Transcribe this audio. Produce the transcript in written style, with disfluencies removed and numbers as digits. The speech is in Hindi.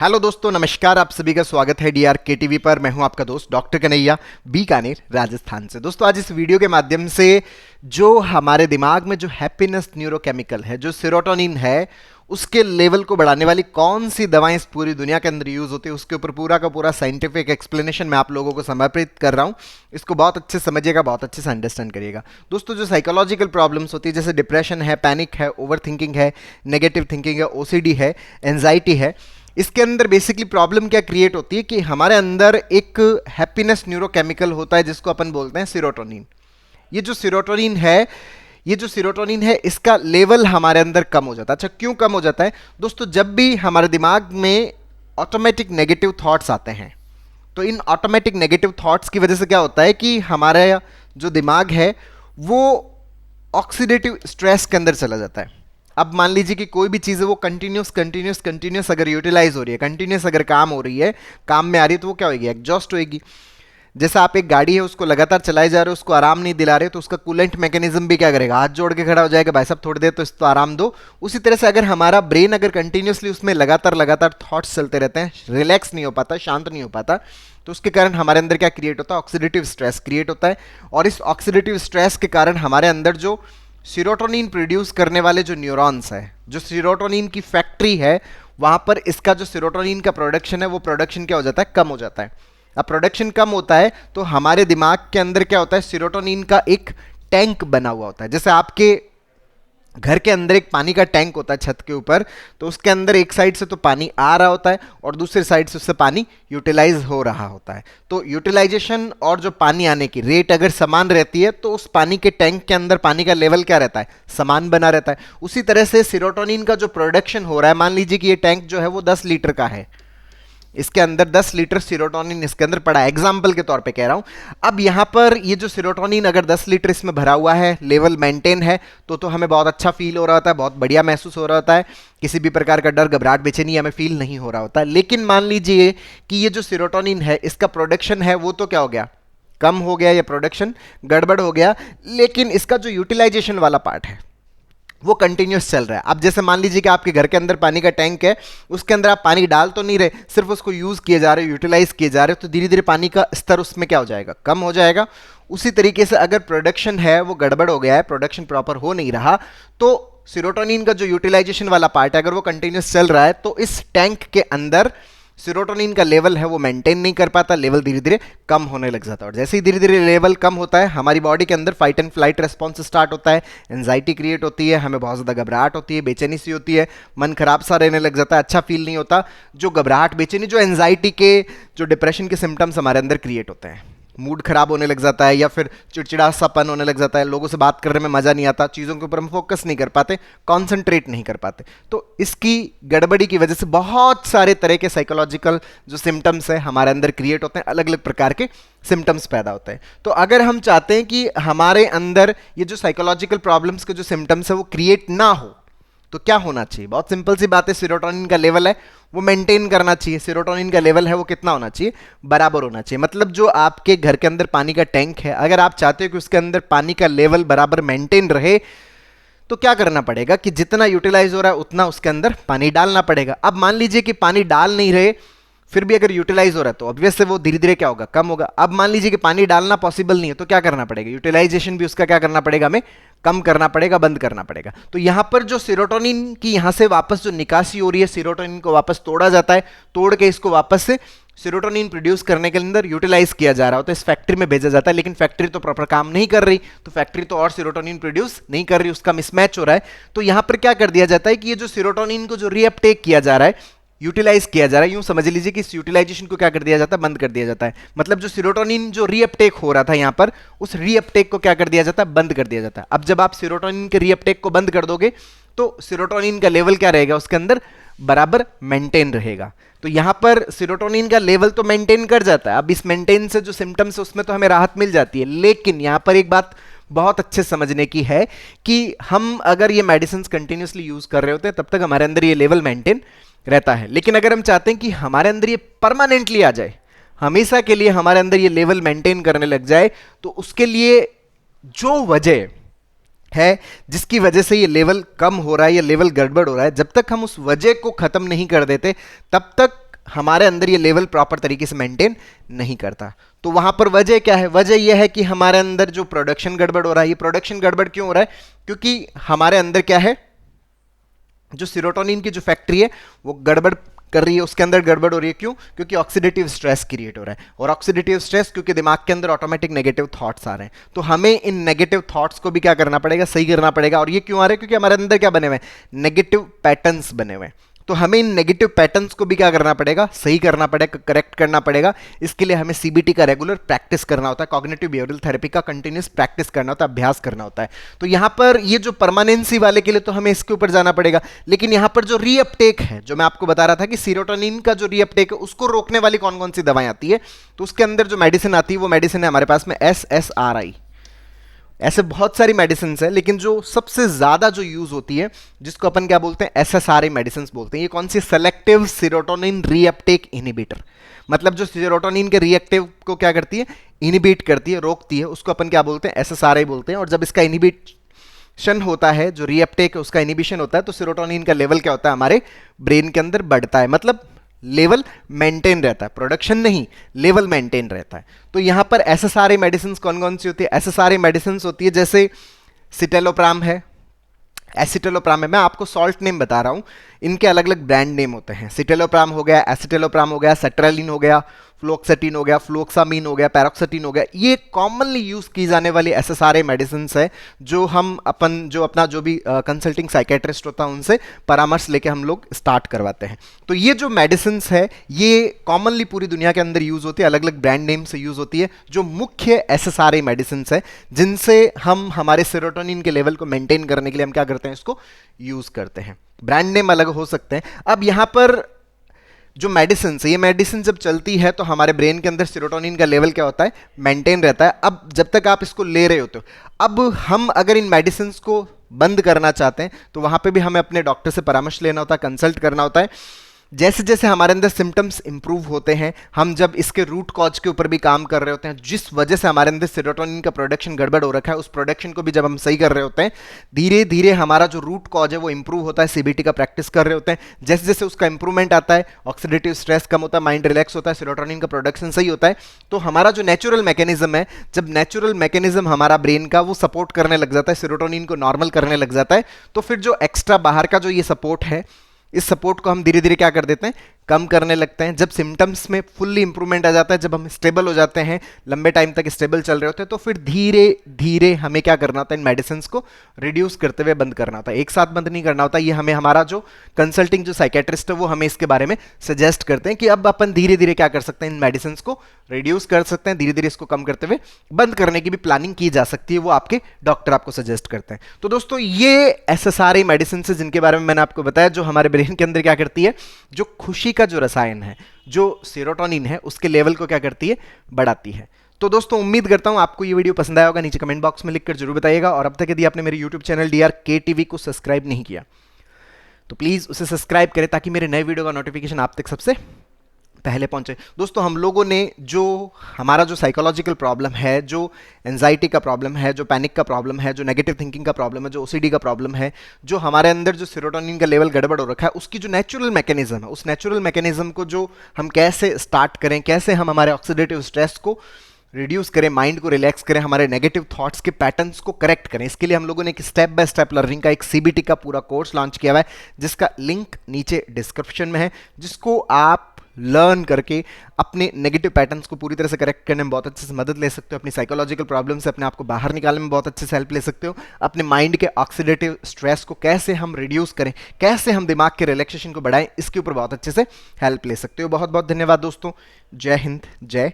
हेलो दोस्तों, नमस्कार। आप सभी का स्वागत है डीआर के टीवी पर। मैं हूं आपका दोस्त डॉक्टर कन्हैया, बीकानेर, राजस्थान से। दोस्तों, आज इस वीडियो के माध्यम से जो हमारे दिमाग में जो हैप्पीनेस न्यूरोकेमिकल है, जो सेरोटोनिन है, उसके लेवल को बढ़ाने वाली कौन सी दवाएं इस पूरी दुनिया के अंदर यूज होती है, उसके ऊपर पूरा का पूरा साइंटिफिक एक्सप्लेनेशन मैं आप लोगों को समर्पित कर रहा हूं। इसको बहुत अच्छे से समझिएगा, बहुत अच्छे से अंडरस्टैंड करिएगा। दोस्तों, जो साइकोलॉजिकल प्रॉब्लम्स होती है, जैसे डिप्रेशन है, पैनिक है, ओवर थिंकिंग है, नेगेटिव थिंकिंग है, ओसीडी है, एंजाइटी है, इसके अंदर बेसिकली प्रॉब्लम क्या क्रिएट होती है कि हमारे अंदर एक हैप्पीनेस न्यूरोकेमिकल होता है जिसको अपन बोलते हैं सीरोटोनिन। ये जो सीरोटोनिन है, इसका लेवल हमारे अंदर कम हो जाता है। अच्छा, क्यों कम हो जाता है? दोस्तों, जब भी हमारे दिमाग में ऑटोमेटिक नेगेटिव थॉट्स आते हैं, तो इन ऑटोमेटिक नेगेटिव थॉट्स की वजह से क्या होता है कि हमारा जो दिमाग है वो ऑक्सीडेटिव स्ट्रेस के अंदर चला जाता है। अब मान लीजिए कि कोई भी चीज़ है वो कंटिन्यूस अगर यूटिलाइज हो रही है, कंटिन्यूस अगर काम हो रही है, काम में आ रही है, तो वो क्या होगी? एग्जॉस्ट होगी। जैसा आप एक गाड़ी है उसको लगातार चलाए जा रहे हो, उसको आराम नहीं दिला रहे, तो उसका कूलेंट मैकेनिज्म भी क्या करेगा? हाथ जोड़ के खड़ा हो जाएगा, भाई साहब थोड़ी देर तो इसको आराम दो। उसी तरह से अगर हमारा ब्रेन अगर कंटिन्यूसली उसमें लगातार थॉट्स चलते रहते हैं, रिलैक्स नहीं हो पाता, शांत नहीं हो पाता, तो उसके कारण हमारे अंदर क्या क्रिएट होता है? ऑक्सीडेटिव स्ट्रेस क्रिएट होता है। और इस ऑक्सीडेटिव स्ट्रेस के कारण हमारे अंदर जो सीरोटोनिन प्रोड्यूस करने वाले जो न्यूरॉन्स है, जो सीरोटोनिन की फैक्ट्री है, वहां पर इसका जो सीरोटोनिन का प्रोडक्शन है, वो प्रोडक्शन क्या हो जाता है? कम हो जाता है। अब प्रोडक्शन कम होता है तो हमारे दिमाग के अंदर क्या होता है? सीरोटोनिन का एक टैंक बना हुआ होता है। जैसे आपके घर के अंदर एक पानी का टैंक होता है छत के ऊपर, तो उसके अंदर एक साइड से तो पानी आ रहा होता है और दूसरी साइड से उससे पानी यूटिलाइज हो रहा होता है। तो यूटिलाइजेशन और जो पानी आने की रेट अगर समान रहती है तो उस पानी के टैंक के अंदर पानी का लेवल क्या रहता है? समान बना रहता है। उसी तरह से सीरोटोनिन का जो प्रोडक्शन हो रहा है, मान लीजिए कि ये टैंक जो है वो 10 लीटर का है, इसके अंदर 10 लीटर सीरोटोनिन इसके अंदर पड़ा है, एग्जाम्पल के तौर पे कह रहा हूं। अब यहां पर ये जो सीरोटोनिन अगर 10 लीटर इसमें भरा हुआ है, लेवल मेंटेन है, तो हमें बहुत अच्छा फील हो रहा होता है, बहुत बढ़िया महसूस हो रहा होता है, किसी भी प्रकार का डर, घबराहट, बेचैनी हमें फील नहीं हो रहा होता। लेकिन मान लीजिए कि ये जो सीरोटोनिन है, इसका प्रोडक्शन है वो तो क्या हो गया? कम हो गया, या प्रोडक्शन गड़बड़ हो गया। लेकिन इसका जो यूटिलाइजेशन वाला पार्ट है वो कंटिन्यूस चल रहा है। अब जैसे मान लीजिए कि आपके घर के अंदर पानी का टैंक है, उसके अंदर आप पानी डाल तो नहीं रहे, सिर्फ उसको यूज किए जा रहे हो, यूटिलाइज किए जा रहे हो, तो धीरे धीरे पानी का स्तर उसमें क्या हो जाएगा? कम हो जाएगा। उसी तरीके से अगर प्रोडक्शन है वो गड़बड़ हो गया है, प्रोडक्शन प्रॉपर हो नहीं रहा, तो सीरोटोनिन का जो यूटिलाइजेशन वाला पार्ट है अगर वो कंटिन्यूस चल रहा है, तो इस टैंक के अंदर सीरोटोनिन का लेवल है वो मेंटेन नहीं कर पाता, लेवल धीरे धीरे कम होने लग जाता है। और जैसे ही धीरे धीरे लेवल कम होता है, हमारी बॉडी के अंदर fight and flight response start होता है, एंजाइटी क्रिएट होती है, हमें बहुत ज़्यादा घबराहट होती है, बेचैनी सी होती है, मन खराब सा रहने लग जाता है, अच्छा फील नहीं होता। जो घबराहट, बेचैनी, जो एंजाइटी के, जो डिप्रेशन के सिम्टम्स हमारे अंदर क्रिएट होते हैं, मूड खराब होने लग जाता है, या फिर चिड़चिड़ासापन होने लग जाता है, लोगों से बात करने में मजा नहीं आता, चीज़ों के ऊपर हम फोकस नहीं कर पाते, कॉन्सेंट्रेट नहीं कर पाते। तो इसकी गड़बड़ी की वजह से बहुत सारे तरह के साइकोलॉजिकल जो सिम्टम्स हैं हमारे अंदर क्रिएट होते हैं, अलग अलग प्रकार के सिम्टम्स पैदा होते हैं। तो अगर हम चाहते हैं कि हमारे अंदर ये जो साइकोलॉजिकल प्रॉब्लम्स के जो सिम्टम्स है वो क्रिएट ना हो, तो क्या होना चाहिए? बहुत सिंपल सी बात है, सीरोटोनिन का लेवल है वो मेंटेन करना चाहिए। सीरोटोनिन का लेवल है वो कितना होना चाहिए? बराबर होना चाहिए। मतलब जो आपके घर के अंदर पानी का टैंक है, अगर आप चाहते हो कि उसके अंदर पानी का लेवल बराबर मेंटेन रहे, तो क्या करना पड़ेगा कि जितना यूटिलाइज हो रहा है उतना उसके अंदर पानी डालना पड़ेगा। अब मान लीजिए कि पानी डाल नहीं रहे, फिर भी अगर यूटिलाइज हो रहा है, तो ऑब्वियस से वो धीरे धीरे क्या होगा? कम होगा। अब मान लीजिए कि पानी डालना पॉसिबल नहीं है, तो क्या करना पड़ेगा? यूटिलाइजेशन भी उसका क्या करना पड़ेगा? हमें कम करना पड़ेगा, बंद करना पड़ेगा। तो यहां पर जो सीरोटोनिन की यहां से वापस जो निकासी हो रही है, सीरोटोनिन को वापस तोड़ा जाता है, तोड़ के इसको वापस से सीरोटोनिन प्रोड्यूस करने के अंदर यूटिलाइज किया जा रहा होता है, इस फैक्ट्री में भेजा जाता है। लेकिन फैक्ट्री तो प्रॉपर काम नहीं कर रही, तो फैक्ट्री तो और सीरोटोनिन प्रोड्यूस नहीं कर रही, उसका मिसमैच हो रहा है। तो यहां पर क्या कर दिया जाता है कि ये जो सीरोटोनिन को जो रीअपटेक किया जा रहा है, यूटिलाइज किया जा रहा है, यूं समझ लीजिए कि इस यूटिलाइजेशन को क्या कर दिया जाता है? बंद कर दिया जाता है। मतलब जो सीरोटोनिन जो रीअपटेक हो रहा था यहां पर, उस रीअपटेक को क्या कर दिया जाता है? बंद कर दिया जाता है। अब जब आप सीरोटोनिन के रीअपटेक को बंद कर दोगे, तो सीरोटोनिन का लेवल क्या रहेगा? उसके अंदर बराबर मेंटेन रहेगा। तो यहां पर सीरोटोनिन का लेवल तो मेंटेन कर जाता है। अब इस मेंटेन से जो सिम्टम्स है उसमें तो हमें राहत मिल जाती है, लेकिन यहां पर एक बात बहुत अच्छे समझने की है कि हम अगर ये मेडिसिन कंटिन्यूसली यूज कर रहे होते हैं, तब तक हमारे अंदर ये लेवल मेंटेन रहता है। लेकिन अगर हम चाहते हैं कि हमारे अंदर ये परमानेंटली आ जाए, हमेशा के लिए हमारे अंदर ये लेवल मेंटेन करने लग जाए, तो उसके लिए जो वजह है जिसकी वजह से ये लेवल कम हो रहा है या लेवल गड़बड़ हो रहा है, जब तक हम उस वजह को खत्म नहीं कर देते, तब तक हमारे अंदर ये लेवल प्रॉपर तरीके से मेंटेन नहीं करता। तो वहां पर वजह क्या है? वजह यह है कि हमारे अंदर जो प्रोडक्शन गड़बड़ हो रहा है, ये प्रोडक्शन गड़बड़ क्यों हो रहा है? क्योंकि हमारे अंदर क्या है, जो सीरोटोनिन की जो फैक्ट्री है वो गड़बड़ कर रही है, उसके अंदर गड़बड़ हो रही है। क्यों? क्योंकि ऑक्सीडेटिव स्ट्रेस क्रिएट हो रहा है, और ऑक्सीडेटिव स्ट्रेस क्योंकि दिमाग के अंदर ऑटोमेटिक नेगेटिव थॉट्स आ रहे हैं, तो हमें इन नेगेटिव थॉट्स को भी क्या करना पड़ेगा? सही करना पड़ेगा। और ये क्यों आ रहे हैं? क्योंकि हमारे अंदर क्या बने हुए हैं? नेगेटिव पैटर्न्स बने हुए हैं। तो हमें इन नेगेटिव पैटर्न्स को भी क्या करना पड़ेगा? सही करना पड़ेगा, करेक्ट करना पड़ेगा। इसके लिए हमें सीबीटी का रेगुलर प्रैक्टिस करना होता है, कॉग्निटिव बिहेवियरल थेरेपी का कंटिन्यूस प्रैक्टिस करना होता है, अभ्यास करना होता है। तो यहां पर ये जो परमानेंसी वाले के लिए तो हमें इसके ऊपर जाना पड़ेगा, लेकिन यहां पर जो रीअपटेक है, जो मैं आपको बता रहा था कि सीरोटोनिन का जो रीअपटेक है उसको रोकने वाली कौन कौन सी दवाएं आती है, तो उसके अंदर जो मेडिसिन आती है वो मेडिसिन है हमारे पास में SSRI। ऐसे बहुत सारी मेडिसिन है, लेकिन जो सबसे ज्यादा जो यूज होती है, जिसको अपन क्या बोलते हैं? SSRI मेडिसिन बोलते हैं। ये कौन सी? Selective serotonin reuptake inhibitor. मतलब जो सीरोटोनिन के रीएक्टिव को क्या करती है? इनहिबिट करती है, रोकती है, उसको अपन क्या बोलते हैं? SSRI बोलते हैं। और जब इसका इनहिबिशन होता है, जो रीअपटेक है उसका इनहिबिशन होता है, तो सीरोटोनिन का लेवल क्या होता है? हमारे ब्रेन के अंदर बढ़ता है। मतलब लेवल मेंटेन रहता है, प्रोडक्शन नहीं, लेवल मेंटेन रहता है। तो यहां पर SSRI मेडिसिन कौन कौन सी होती है? SSRI मेडिसिन होती है जैसे सिटेलोप्राम है, एसिटेलोप्राम है। मैं आपको सॉल्ट नेम बता रहा हूं, इनके अलग अलग ब्रांड नेम होते हैं। सिटेलोप्राम हो गया, एसिटेलोप्राम हो गया, सेट्रालिन हो गया, फ्लोक्सेटिन हो गया, फ्लोक्सामिन हो गया, पैरोक्सेटिन हो गया। ये कॉमनली यूज की जाने वाली SSRI मेडिसिन है, जो हम अपना जो भी कंसल्टिंग साइकेट्रिस्ट होता है उनसे परामर्श लेके हम लोग स्टार्ट करवाते हैं। तो ये जो मेडिसिन है ये कॉमनली पूरी दुनिया के अंदर यूज होती है, अलग अलग ब्रांड नेम से यूज होती है, जो मुख्य SSRI मेडिसिन है, जिनसे हम हमारे सेरोटोनिन के लेवल को मेंटेन करने के लिए हम क्या करते हैं? इसको यूज करते हैं। ब्रांड नेम अलग हो सकते हैं। अब यहां पर जो मेडिसिन है, ये मेडिसिन जब चलती है तो हमारे ब्रेन के अंदर सेरोटोनिन का लेवल क्या होता है? मेंटेन रहता है। अब जब तक आप इसको ले रहे होते हो, अब हम अगर इन मेडिसिन को बंद करना चाहते हैं तो वहां पे भी हमें अपने डॉक्टर से परामर्श लेना होता है, कंसल्ट करना होता है। जैसे जैसे हमारे अंदर सिम्टम्स इंप्रूव होते हैं, हम जब इसके रूट कॉज के ऊपर भी काम कर रहे होते हैं, जिस वजह से हमारे अंदर सेरोटोनिन का प्रोडक्शन गड़बड़ हो रखा है, उस प्रोडक्शन को भी जब हम सही कर रहे होते हैं, धीरे धीरे हमारा जो रूट कॉज है वो इंप्रूव होता है। सीबीटी का प्रैक्टिस कर रहे होते हैं, जैसे जैसे उसका इंप्रूवमेंट आता है, ऑक्सीडेटिव स्ट्रेस कम होता है, माइंड रिलैक्स होता है, सेरोटोनिन का प्रोडक्शन सही होता है। तो हमारा जो नेचुरल मैकेनिज्म है, जब नेचुरल मैकेनिज्म हमारा ब्रेन का वो सपोर्ट करने लग जाता है, सेरोटोनिन को नॉर्मल करने लग जाता है, तो फिर जो एक्स्ट्रा बाहर का जो ये सपोर्ट है, इस सपोर्ट को हम धीरे धीरे क्या कर देते हैं? कम करने लगते हैं। जब सिम्टम्स में फुल्ली इंप्रूवमेंट आ जाता है, जब हम स्टेबल हो जाते हैं, लंबे टाइम तक स्टेबल चल रहे होते हैं, तो फिर धीरे धीरे हमें क्या करना होता है? इन मेडिसिन को रिड्यूस करते हुए बंद करना होता है। एक साथ बंद नहीं करना होता। ये हमें हमारा जो कंसल्टिंग जो साइकेट्रिस्ट है वो हमें इसके बारे में सजेस्ट करते हैं कि अब अपन धीरे धीरे क्या कर सकते हैं? इन मेडिसिन को रिड्यूस कर सकते हैं, धीरे धीरे इसको कम करते हुए बंद करने की भी प्लानिंग की जा सकती है, वो आपके डॉक्टर आपको सजेस्ट करते हैं। तो दोस्तों ये SSRI मेडिसिन है जिनके बारे में मैंने आपको बताया, जो हमारे ब्रेन के अंदर क्या करती है? जो खुशी का जो रसायन है, जो सेरोटोनिन है, उसके लेवल को क्या करती है? बढ़ाती है। तो दोस्तों उम्मीद करता हूं आपको ये वीडियो पसंद आया होगा। नीचे कमेंट बॉक्स में लिखकर जरूर बताइएगा। और अब तक यदि आपने मेरे यूट्यूब चैनल DRK TV को सब्सक्राइब नहीं किया तो प्लीज उसे सब्सक्राइब करें, ताकि मेरे नए वीडियो का नोटिफिकेशन आप तक सबसे पहले पहुंचे। दोस्तों हम लोगों ने जो हमारा जो साइकोलॉजिकल प्रॉब्लम है, जो एंजाइटी का प्रॉब्लम है, जो पैनिक का प्रॉब्लम है, जो नेगेटिव थिंकिंग का प्रॉब्लम है, जो OCD का प्रॉब्लम है, जो हमारे अंदर जो सेरोटोनिन का लेवल गड़बड़ हो रखा है, उसकी जो नेचुरल मैकेनिज्म है, उस नेचुरल मैकेनिज्म को जो हम कैसे स्टार्ट करें, कैसे हम हमारे ऑक्सीडेटिव स्ट्रेस को रिड्यूस करें, माइंड को रिलैक्स करें, हमारे नेगेटिव थॉट्स के पैटर्न्स को करेक्ट करें, इसके लिए हम लोगों ने एक स्टेप बाय स्टेप लर्निंग का एक CBT का पूरा कोर्स लॉन्च किया हुआ है, जिसका लिंक नीचे डिस्क्रिप्शन में है, जिसको आप लर्न करके अपने नेगेटिव पैटर्न्स को पूरी तरह से करेक्ट करने में बहुत अच्छे से मदद ले सकते हो। अपनी साइकोलॉजिकल प्रॉब्लम से अपने आप को बाहर निकालने में बहुत अच्छे से हेल्प ले सकते हो। अपने माइंड के ऑक्सीडेटिव स्ट्रेस को कैसे हम रिड्यूस करें, कैसे हम दिमाग के रिलैक्सेशन को बढ़ाएं, इसके ऊपर बहुत अच्छे से हेल्प ले सकते हो। बहुत बहुत धन्यवाद दोस्तों। जय हिंद, जय